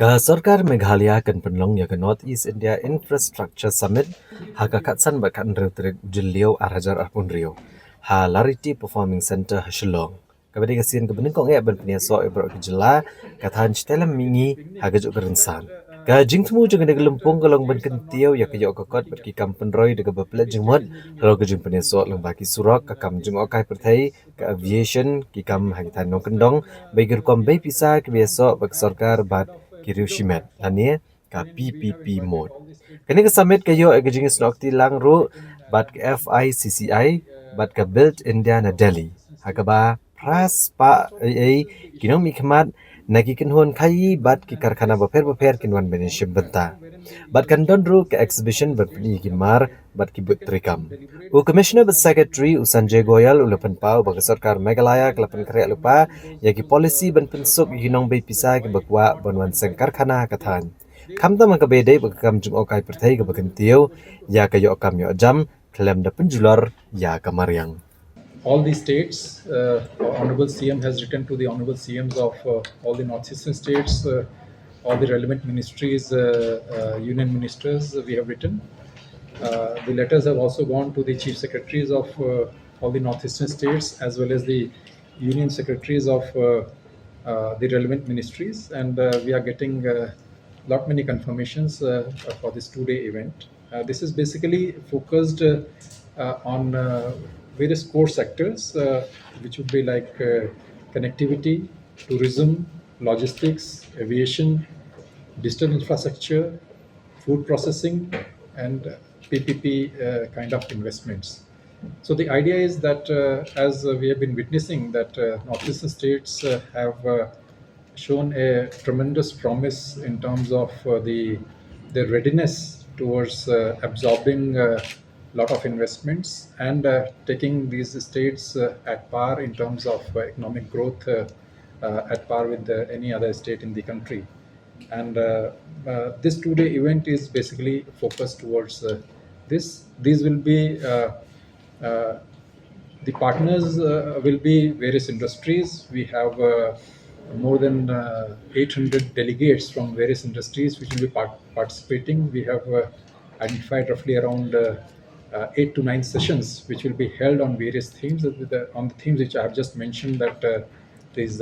Ka Sarkar Meghalaya kan penlong ya ke North East India Infrastructure Summit ha ka katsan ba kan rew trek jilio arhajar arpun rio ha Larity Performing Center ha Shillong kabadi ka sin ka bening kong ya ben penia so ibro ke jela ka than stelam mingi ha ga juk rensan ka jingtmu jeng de gelempung kalong ben kentiau ya ke yo ka kot ber ki kampen roy de ka baplet jengmot lo ke jeng penia so lang baki surok ka kam jeng okai perthai ka aviation ki kam ha ki than no kendong baigir kom bay pisa ke beso bak sarkar bat kiriu shimet lania ka PPP mode. Kani ka summit kayo ay gajing snokti lang ro bat ka FICCI bat ka Build India na Delhi. Hakaba pras pa ay kinong mikmat nagikinhon kayi bat ki karkhana baper kinwan benishim benta. Bat kan donru ka exhibition berpni kimar bat ki but trikam. U Commissioner but Secretary u Sanjay Goyal u lepan pau bagi sarkar Meghalaya kelapan karya lupa yagi policy ban pensuk ginong bay pisa ki bakwa banwan seng karkhana kathan. Kamta man kabede bagakam jung okai pertai ke bagantiyo ya kayo okam yo jam klem da penjular ya kamaryang. All the states, Honorable CM has written to the Honorable CMs of all the northeastern states, all the relevant ministries, union ministers we have written. The letters have also gone to the chief secretaries of all the northeastern states as well as the union secretaries of the relevant ministries, and we are getting lot many confirmations for this two-day event. This is basically focused on various core sectors, which would be like connectivity, tourism, logistics, aviation, digital infrastructure, food processing, and PPP kind of investments. So the idea is that as we have been witnessing that northeastern states have shown a tremendous promise in terms of their readiness towards absorbing a lot of investments and taking these states at par in terms of economic growth at par with any other state in the country. And this two-day event is basically focused towards this. These will be the partners will be various industries. We have more than 800 delegates from various industries which will be participating. We have identified roughly around 8 to 9 sessions which will be held on various themes. On the themes which I have just mentioned, that is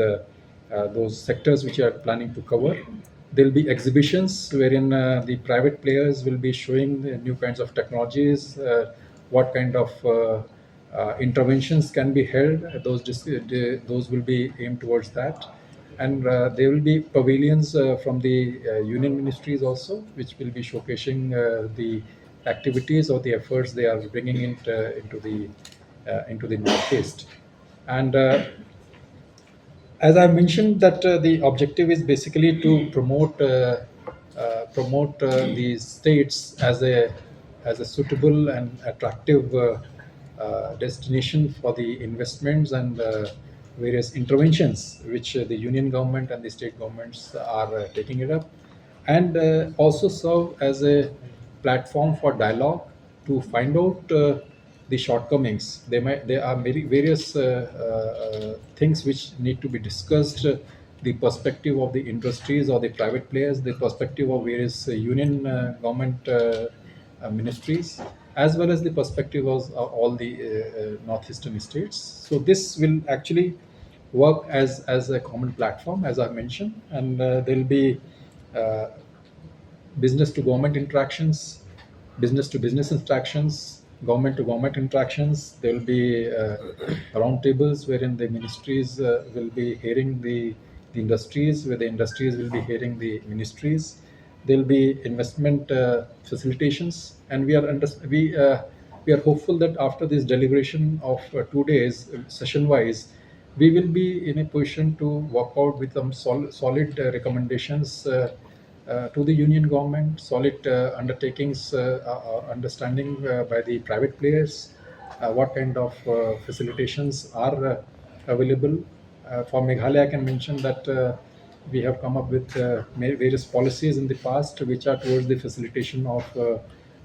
those sectors which are planning to cover. There will be exhibitions wherein the private players will be showing the new kinds of technologies, what kind of interventions can be held. Those will be aimed towards that, and there will be pavilions from the union ministries also, which will be showcasing the activities or the efforts they are bringing into the northeast. And as I mentioned, that the objective is basically to promote these states as a suitable and attractive destination for the investments and various interventions which the union government and the state governments are taking it up, and also serve as a platform for dialogue to find out the shortcomings. There are various things which need to be discussed. The perspective of the industries or the private players, the perspective of various union government ministries, as well as the perspective of all the northeastern states. So this will actually work as a common platform, as I mentioned, and there will be uh, business to government interactions, business to business interactions, government to government interactions. There will be roundtables wherein the ministries will be hearing the industries, where the industries will be hearing the ministries. There will be investment facilitations, and we are hopeful that after this deliberation of 2 days, session wise, we will be in a position to work out with some solid recommendations to the union government, solid undertakings or understanding by the private players, what kind of facilitations are available. For Meghalaya, I can mention that we have come up with various policies in the past which are towards the facilitation of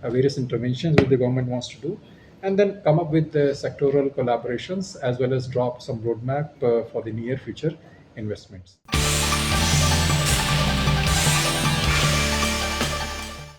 various interventions which the government wants to do, and then come up with sectoral collaborations as well as drop some roadmap for the near future investments.